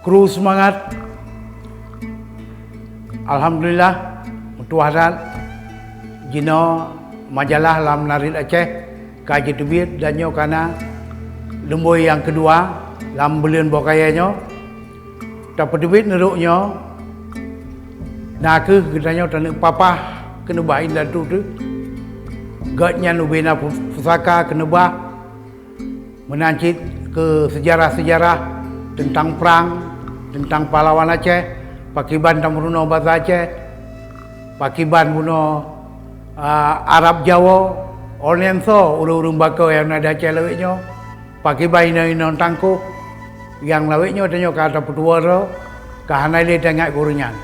Kru semangat. Alhamdulillah Tuhan jino majalah lam narit Aceh kaji tebit dan nyo kana lemboi yang kedua lam belian bokayanya dapat tebit neruknya nak ke katanya tanah papah kena bahin dah tu gatnya nubena pusaka kena bah menancit ke sejarah-sejarah tentang perang, tentang pahlawan Aceh, pakiban tamruno bahasa Aceh, pakiban buno Arab Jawa, Ornenso, urung-urung bakau yang ada Aceh lawiknya, pakiban ina tangkuh, yang lawiknya tanya kata petuara, kahanai tengah kurunyan.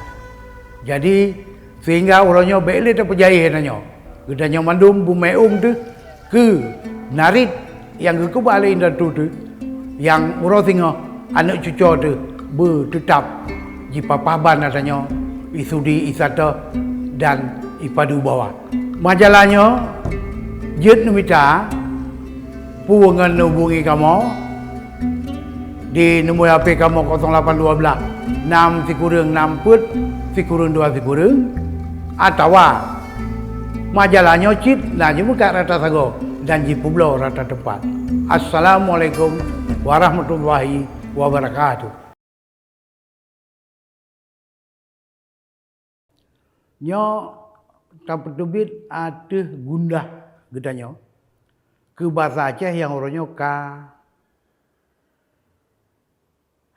Jadi sehingga orangnya beli terpejaya tanya, gedanya mandum bumeum tu ke narit yang ke balik indah tu yang orang singa anak cucu tu bertetap di papaban katanya Isudi Isata dan Ipadu Bawah. Majalahnya Jet Numita puangan hubungi kamu di nombor HP kamu 0812 6 sikurung 6 put sikurung 2 sikurung atau majalahnya cit nah jemuka rata sago dan di Pulau rata tempat. Assalamualaikum warahmatullahi wabarakatuh. Nyo dapat tebit ada gundah gedanya ke bahasa Aceh yang orangnya ka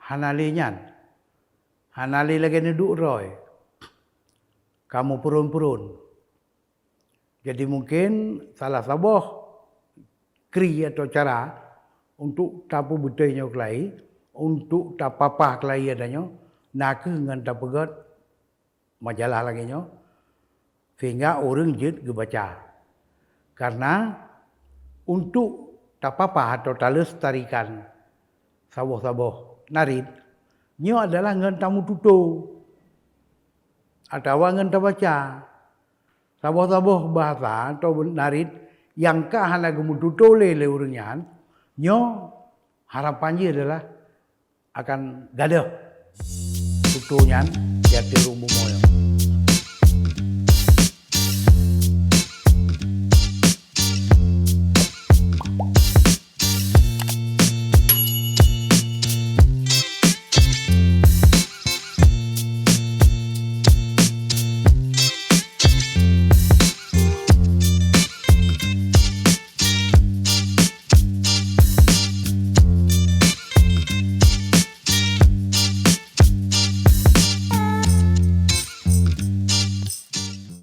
hanalinyan hanali lagi neduk roy kamu purun-purun. Jadi mungkin salah saboh kri atau cara untuk tapu betulnya kelai, untuk tapapah kelai adanya, nak dengan tapegat majalah lagi nyo, sehingga orang jid kebaca. Karena untuk tapapah atau talestarikan saboh-saboh narit, nyo adalah ngan tamu tutu atau ngan tabaca. Saboh-saboh bahasa atau narit yang kahana gemututu le urunyan, nyo harapannya adalah akan gadah tutunyan jati rumbu moyo.